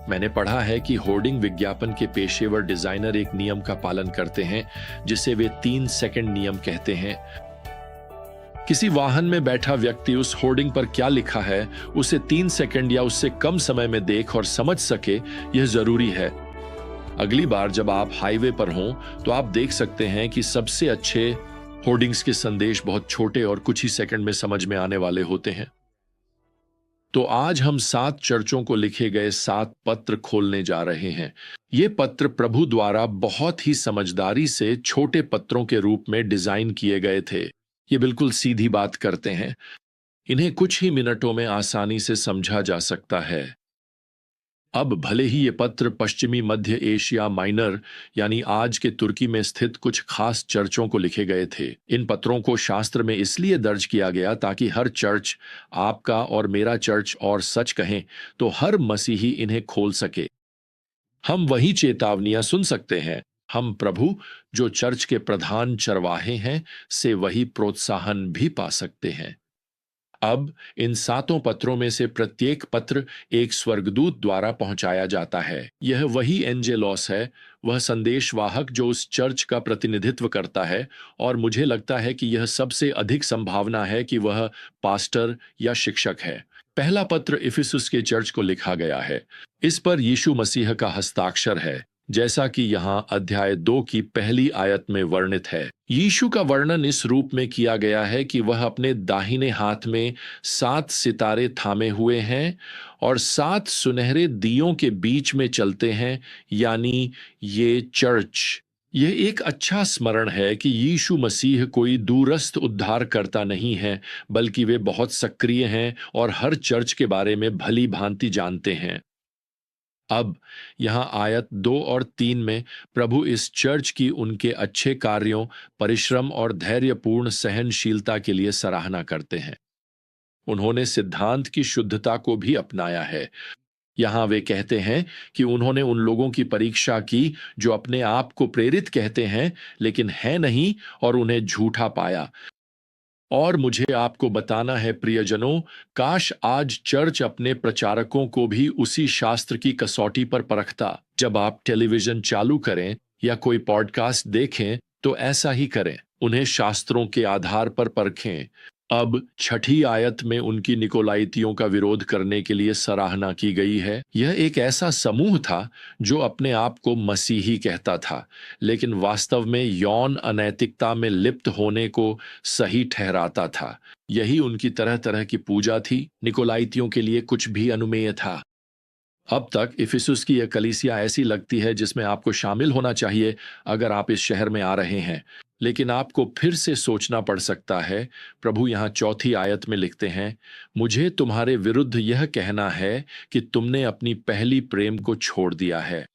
मैंने पढ़ा है कि होर्डिंग विज्ञापन के पेशेवर डिजाइनर एक नियम का पालन करते हैं जिसे वे 3 सेकंड नियम कहते हैं। किसी वाहन में बैठा व्यक्ति उस होर्डिंग पर क्या लिखा है उसे 3 सेकंड या उससे कम समय में देख और समझ सके, यह जरूरी है। अगली बार जब आप हाईवे पर हों तो आप देख सकते हैं कि सबसे अच्छे होर्डिंग्स के संदेश बहुत छोटे और कुछ ही सेकंड में समझ में आने वाले होते हैं। तो आज हम 7 चर्चों को लिखे गए 7 पत्र खोलने जा रहे हैं। ये पत्र प्रभु द्वारा बहुत ही समझदारी से छोटे पत्रों के रूप में डिजाइन किए गए थे। ये बिल्कुल सीधी बात करते हैं। इन्हें कुछ ही मिनटों में आसानी से समझा जा सकता है। अब भले ही ये पत्र पश्चिमी मध्य एशिया माइनर यानी आज के तुर्की में स्थित कुछ खास चर्चों को लिखे गए थे, इन पत्रों को शास्त्र में इसलिए दर्ज किया गया ताकि हर चर्च, आपका और मेरा चर्च और सच कहें तो हर मसीही इन्हें खोल सके। हम वही चेतावनियां सुन सकते हैं। हम प्रभु जो चर्च के प्रधान चरवाहे हैं से वही प्रोत्साहन भी पा सकते हैं। अब इन 7 पत्रों में से प्रत्येक पत्र एक स्वर्गदूत द्वारा पहुंचाया जाता है। यह वही एंजेलॉस है, वह संदेशवाहक जो उस चर्च का प्रतिनिधित्व करता है, और मुझे लगता है कि यह सबसे अधिक संभावना है कि वह पास्टर या शिक्षक है। पहला पत्र इफिसुस के चर्च को लिखा गया है। इस पर यीशु मसीह का हस्ताक्षर है, जैसा कि यहाँ अध्याय 2 की पहली आयत में वर्णित है। यीशु का वर्णन इस रूप में किया गया है कि वह अपने दाहिने हाथ में 7 सितारे थामे हुए हैं और 7 सुनहरे दियों के बीच में चलते हैं, यानी ये चर्च। यह एक अच्छा स्मरण है कि यीशु मसीह कोई दूरस्थ उद्धारकर्ता नहीं है, बल्कि वे बहुत सक्रिय हैं और हर चर्च के बारे में भली भांति जानते हैं। अब यहाँ आयत 2 और 3 में प्रभु इस चर्च की उनके अच्छे कार्यों, परिश्रम और धैर्यपूर्ण सहनशीलता के लिए सराहना करते हैं। उन्होंने सिद्धांत की शुद्धता को भी अपनाया है। यहाँ वे कहते हैं कि उन्होंने उन लोगों की परीक्षा की जो अपने आप को प्रेरित कहते हैं लेकिन है नहीं, और उन्हें झूठा पाया। और मुझे आपको बताना है प्रियजनों, काश आज चर्च अपने प्रचारकों को भी उसी शास्त्र की कसौटी पर परखता। जब आप टेलीविजन चालू करें या कोई पॉडकास्ट देखें तो ऐसा ही करें, उन्हें शास्त्रों के आधार पर परखें। अब 6ठी आयत में उनकी निकोलाइतियों का विरोध करने के लिए सराहना की गई है। यह एक ऐसा समूह था जो अपने आप को मसीही कहता था, लेकिन वास्तव में यौन अनैतिकता में लिप्त होने को सही ठहराता था। यही उनकी तरह तरह की पूजा थी। निकोलाइतियों के लिए कुछ भी अनुमेय था। अब तक इफिसुस की यह कलीसिया ऐसी लगती है जिसमें आपको शामिल होना चाहिए अगर आप इस शहर में आ रहे हैं, लेकिन आपको फिर से सोचना पड़ सकता है। प्रभु यहाँ 4थी आयत में लिखते हैं, मुझे तुम्हारे विरुद्ध यह कहना है कि तुमने अपनी पहली प्रेम को छोड़ दिया है।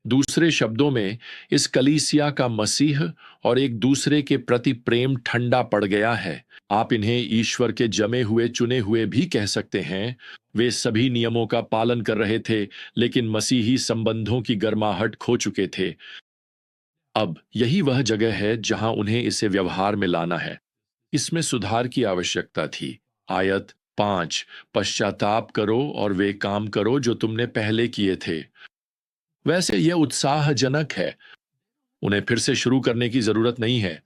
दूसरे शब्दों में, इस कलीसिया का मसीह और एक दूसरे के प्रति प्रेम ठंडा पड़ गया है। आप इन्हें ईश्वर के जमे हुए चुने हुए भी कह सकते हैं। वे सभी नियमों का पालन कर रहे थे, लेकिन मसीही संबंधों की गर्माहट खो चुके थे। अब यही वह जगह है जहां उन्हें इसे व्यवहार में लाना है। इसमें सुधार की आवश्यकता थी। आयत 5, पश्चाताप करो और वे काम करो जो तुमने पहले किए थे। वैसे यह उत्साहजनक है। उन्हें फिर से शुरू करने की जरूरत नहीं है।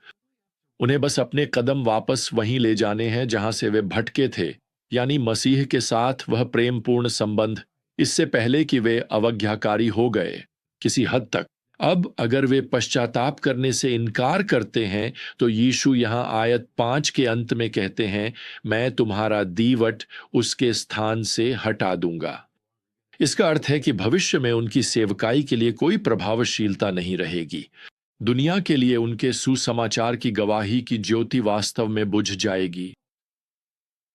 उन्हें बस अपने कदम वापस वहीं ले जाने हैं जहां से वे भटके थे, यानी मसीह के साथ वह प्रेमपूर्ण संबंध, इससे पहले कि वे अवज्ञाकारी हो गए किसी हद तक। अब अगर वे पश्चाताप करने से इनकार करते हैं तो यीशु यहाँ आयत 5 के अंत में कहते हैं, मैं तुम्हारा दीवट उसके स्थान से हटा दूंगा। इसका अर्थ है कि भविष्य में उनकी सेवकाई के लिए कोई प्रभावशीलता नहीं रहेगी। दुनिया के लिए उनके सुसमाचार की गवाही की ज्योति वास्तव में बुझ जाएगी।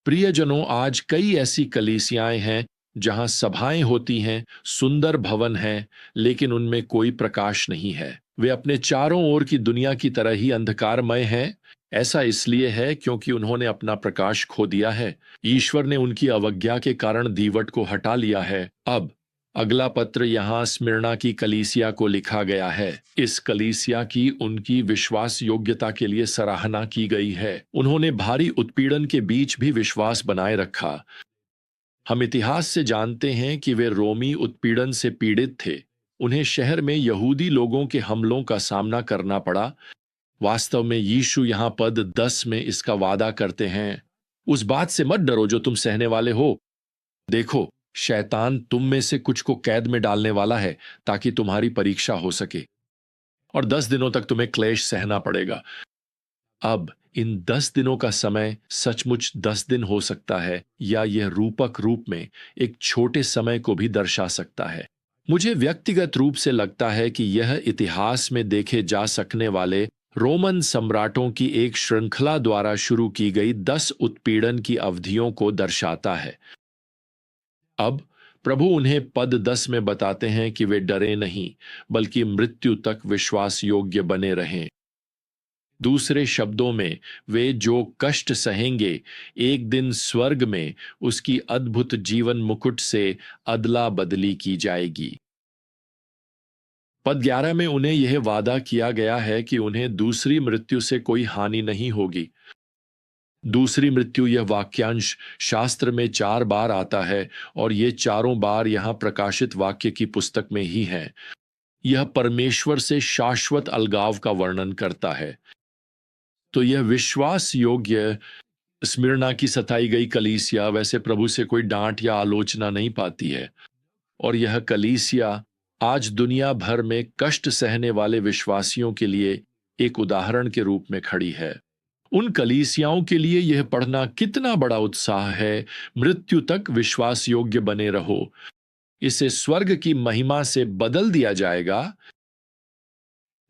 प्रियजनों, आज कई ऐसी कलीसियाएं हैं जहां सभाएं होती हैं, सुंदर भवन हैं, लेकिन उनमें कोई प्रकाश नहीं है। वे अपने चारों ओर की दुनिया की तरह ही अंधकारमय हैं। ऐसा इसलिए है क्योंकि उन्होंने अपना प्रकाश खो दिया है। ईश्वर ने उनकी अवज्ञा के कारण दीवट को हटा लिया है। अब अगला पत्र यहाँ स्मिर्ना की कलीसिया को लिखा गया है। इस कलीसिया की उनकी विश्वास योग्यता के लिए सराहना की गई है। उन्होंने भारी उत्पीड़न के बीच भी विश्वास बनाए रखा। हम इतिहास से जानते हैं कि वे रोमी उत्पीड़न से पीड़ित थे। उन्हें शहर में यहूदी लोगों के हमलों का सामना करना पड़ा। वास्तव में यीशु यहां पद 10 में इसका वादा करते हैं, उस बात से मत डरो जो तुम सहने वाले हो। देखो, शैतान तुम में से कुछ को कैद में डालने वाला है ताकि तुम्हारी परीक्षा हो सके, और 10 दिनों तक तुम्हें क्लेश सहना पड़ेगा। अब इन 10 दिनों का समय सचमुच 10 दिन हो सकता है, या यह रूपक रूप में एक छोटे समय को भी दर्शा सकता है। मुझे व्यक्तिगत रूप से लगता है कि यह इतिहास में देखे जा सकने वाले रोमन सम्राटों की एक श्रृंखला द्वारा शुरू की गई 10 उत्पीड़न की अवधियों को दर्शाता है। अब प्रभु उन्हें पद 10 में बताते हैं कि वे डरे नहीं, बल्कि मृत्यु तक विश्वास योग्य बने रहें। दूसरे शब्दों में, वे जो कष्ट सहेंगे, एक दिन स्वर्ग में उसकी अद्भुत जीवन मुकुट से अदला बदली की जाएगी। पद 11 में उन्हें यह वादा किया गया है कि उन्हें दूसरी मृत्यु से कोई हानि नहीं होगी। दूसरी मृत्यु, यह वाक्यांश शास्त्र में 4 बार आता है, और ये चारों बार यहां प्रकाशित वाक्य की पुस्तक में ही है। यह परमेश्वर से शाश्वत अलगाव का वर्णन करता है। तो यह विश्वास योग्य स्मिर्ना की सताई गई कलीसिया वैसे प्रभु से कोई डांट या आलोचना नहीं पाती है, और यह कलीसिया आज दुनिया भर में कष्ट सहने वाले विश्वासियों के लिए एक उदाहरण के रूप में खड़ी है। उन कलीसियाओं के लिए यह पढ़ना कितना बड़ा उत्साह है, मृत्यु तक विश्वास योग्य बने रहो। इसे स्वर्ग की महिमा से बदल दिया जाएगा।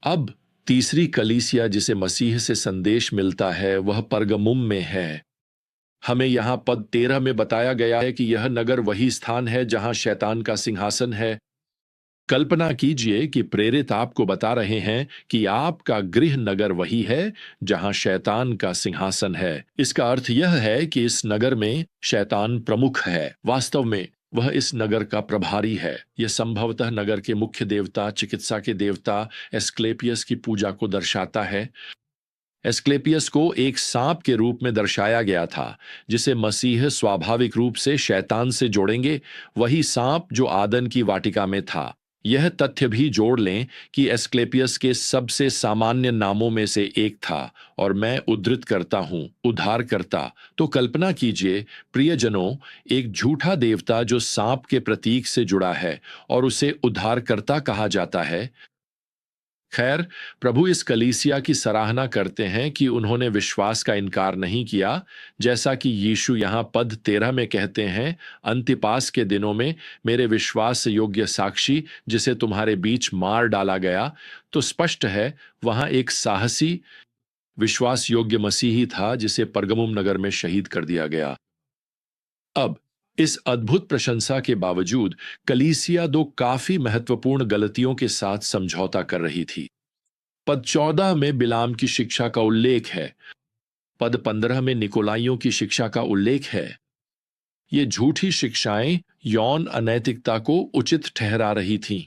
अब तीसरी कलीसिया जिसे मसीह से संदेश मिलता है, वह परगमुम में है। हमें यहां पद 13 में बताया गया है कि यह नगर वही स्थान है जहां शैतान का सिंहासन है। कल्पना कीजिए कि प्रेरित आपको बता रहे हैं कि आपका गृह नगर वही है जहां शैतान का सिंहासन है। इसका अर्थ यह है कि इस नगर में शैतान प्रमुख है। वास्तव में वह इस नगर का प्रभारी है। यह संभवतः नगर के मुख्य देवता, चिकित्सा के देवता एस्क्लेपियस की पूजा को दर्शाता है। एस्क्लेपियस को एक सांप के रूप में दर्शाया गया था, जिसे मसीह स्वाभाविक रूप से शैतान से जोड़ेंगे, वही सांप जो आदन की वाटिका में था। यह तथ्य भी जोड़ लें कि एस्क्लेपियस के सबसे सामान्य नामों में से एक था, और मैं उद्धृत करता हूं, उद्धारकर्ता। तो कल्पना कीजिए प्रियजनों, एक झूठा देवता जो सांप के प्रतीक से जुड़ा है, और उसे उद्धारकर्ता कहा जाता है। खैर, प्रभु इस कलीसिया की सराहना करते हैं कि उन्होंने विश्वास का इनकार नहीं किया। जैसा कि यीशु यहां पद 13 में कहते हैं, अंतिपास के दिनों में मेरे विश्वास योग्य साक्षी जिसे तुम्हारे बीच मार डाला गया। तो स्पष्ट है, वहां एक साहसी विश्वास योग्य मसीही था जिसे परगमुम नगर में शहीद कर दिया गया। अब इस अद्भुत प्रशंसा के बावजूद कलीसिया 2 काफी महत्वपूर्ण गलतियों के साथ समझौता कर रही थी। पद 14 में बिलाम की शिक्षा का उल्लेख है। पद 15 में निकोलाइयों की शिक्षा का उल्लेख है। ये झूठी शिक्षाएं यौन अनैतिकता को उचित ठहरा रही थीं,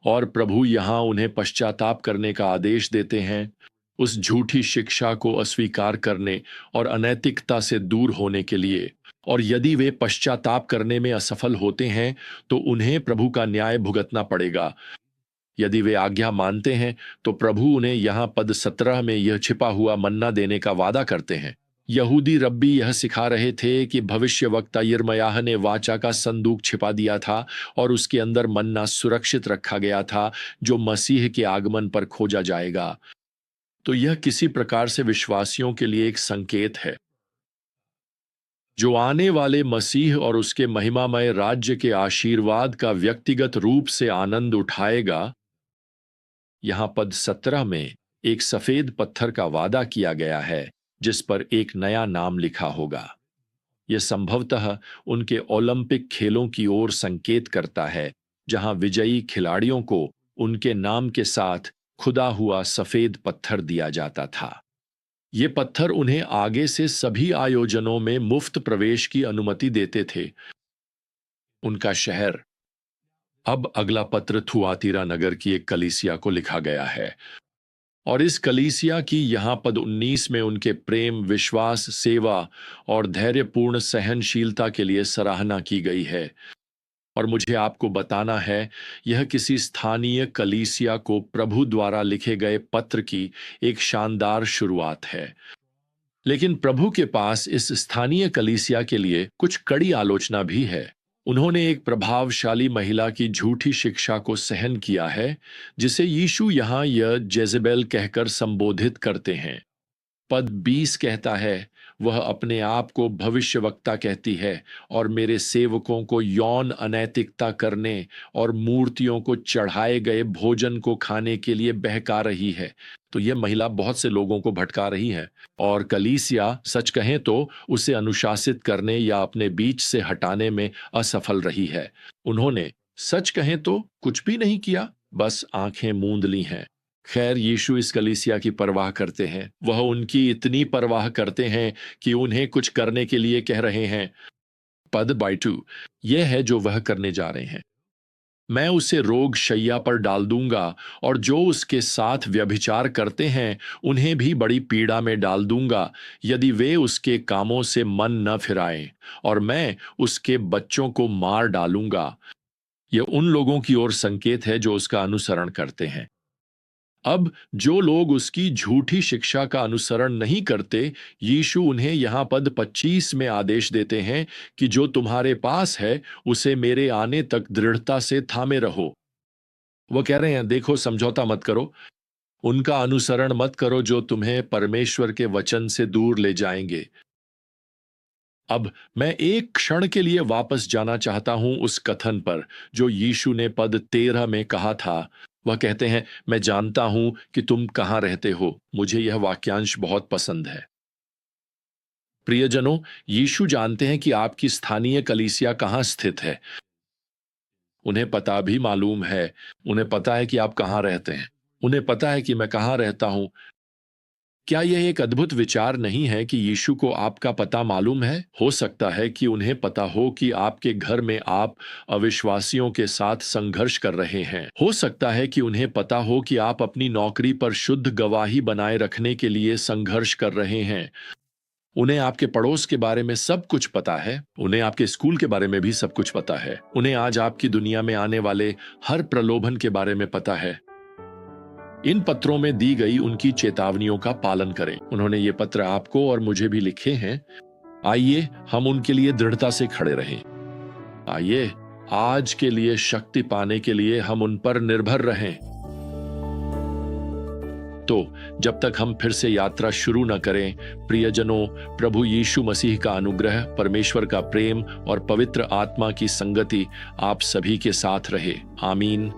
और प्रभु यहां उन्हें पश्चाताप करने का आदेश देते हैं, उस झूठी शिक्षा को अस्वीकार करने और अनैतिकता से दूर होने के लिए। और यदि वे पश्चाताप करने में असफल होते हैं तो उन्हें प्रभु का न्याय भुगतना पड़ेगा। यदि वे आज्ञा मानते हैं तो प्रभु उन्हें यहां पद 17 में यह छिपा हुआ मन्ना देने का वादा करते हैं। यहूदी रब्बी यह सिखा रहे थे कि भविष्यवक्ता यिर्मयाह ने वाचा का संदूक छिपा दिया था, और उसके अंदर मन्ना सुरक्षित रखा गया था जो मसीह के आगमन पर खोजा जाएगा। तो यह किसी प्रकार से विश्वासियों के लिए एक संकेत है जो आने वाले मसीह और उसके महिमामय राज्य के आशीर्वाद का व्यक्तिगत रूप से आनंद उठाएगा। यहां पद 17 में एक सफेद पत्थर का वादा किया गया है जिस पर एक नया नाम लिखा होगा। यह संभवतः उनके ओलंपिक खेलों की ओर संकेत करता है, जहां विजयी खिलाड़ियों को उनके नाम के साथ खुदा हुआ सफेद पत्थर दिया जाता था। ये पत्थर उन्हें आगे से सभी आयोजनों में मुफ्त प्रवेश की अनुमति देते थे। उनका शहर। अब अगला पत्र थुआतीरा नगर की एक कलीसिया को लिखा गया है, और इस कलीसिया की यहाँ पद 19 में उनके प्रेम, विश्वास, सेवा और धैर्यपूर्ण सहनशीलता के लिए सराहना की गई है। और मुझे आपको बताना है, यह किसी स्थानीय कलीसिया को प्रभु द्वारा लिखे गए पत्र की एक शानदार शुरुआत है। लेकिन प्रभु के पास इस स्थानीय कलीसिया के लिए कुछ कड़ी आलोचना भी है। उन्होंने एक प्रभावशाली महिला की झूठी शिक्षा को सहन किया है, जिसे यीशु यहाँ यह जेजेबेल कहकर संबोधित करते हैं। पद 20 कहता है, वह अपने आप को भविष्यवक्ता कहती है और मेरे सेवकों को यौन अनैतिकता करने और मूर्तियों को चढ़ाए गए भोजन को खाने के लिए बहका रही है। तो यह महिला बहुत से लोगों को भटका रही है, और कलीसिया सच कहें तो उसे अनुशासित करने या अपने बीच से हटाने में असफल रही है। उन्होंने सच कहें तो कुछ भी नहीं किया, बस आंखें मूंद ली हैं। खैर, यीशु इस कलीसिया की परवाह करते हैं। वह उनकी इतनी परवाह करते हैं कि उन्हें कुछ करने के लिए कह रहे हैं। पद 22 यह है जो वह करने जा रहे हैं। मैं उसे रोग शैया पर डाल दूंगा, और जो उसके साथ व्यभिचार करते हैं उन्हें भी बड़ी पीड़ा में डाल दूंगा, यदि वे उसके कामों से मन न फिराएं, और मैं उसके बच्चों को मार डालूंगा। यह उन लोगों की ओर संकेत है जो उसका अनुसरण करते हैं। अब जो लोग उसकी झूठी शिक्षा का अनुसरण नहीं करते, यीशु उन्हें यहां पद 25 में आदेश देते हैं कि जो तुम्हारे पास है उसे मेरे आने तक दृढ़ता से थामे रहो। वो कह रहे हैं, देखो, समझौता मत करो, उनका अनुसरण मत करो जो तुम्हें परमेश्वर के वचन से दूर ले जाएंगे। अब मैं एक क्षण के लिए वापस जाना चाहता हूं उस कथन पर जो यीशु ने पद 13 में कहा था। वह कहते हैं, मैं जानता हूं कि तुम कहां रहते हो। मुझे यह वाक्यांश बहुत पसंद है। प्रियजनों, यीशु जानते हैं कि आपकी स्थानीय कलीसिया कहां स्थित है। उन्हें पता भी मालूम है। उन्हें पता है कि आप कहां रहते हैं। उन्हें पता है कि मैं कहां रहता हूं। क्या यह एक अद्भुत विचार नहीं है कि यीशु को आपका पता मालूम है? हो सकता है कि उन्हें पता हो कि आपके घर में आप अविश्वासियों के साथ संघर्ष कर रहे हैं। हो सकता है कि उन्हें पता हो कि आप अपनी नौकरी पर शुद्ध गवाही बनाए रखने के लिए संघर्ष कर रहे हैं। उन्हें आपके पड़ोस के बारे में सब कुछ पता है। उन्हें आपके स्कूल के बारे में भी सब कुछ पता है। उन्हें आज आपकी दुनिया में आने वाले हर प्रलोभन के बारे में पता है। इन पत्रों में दी गई उनकी चेतावनियों का पालन करें। उन्होंने ये पत्र आपको और मुझे भी लिखे हैं। आइए हम उनके लिए दृढ़ता से खड़े रहें। आइए आज के लिए शक्ति पाने के लिए हम उन पर निर्भर रहें। तो जब तक हम फिर से यात्रा शुरू न करें, प्रियजनों, प्रभु यीशु मसीह का अनुग्रह, परमेश्वर का प्रेम और पवित्र आत्मा की संगति आप सभी के साथ रहे। आमीन।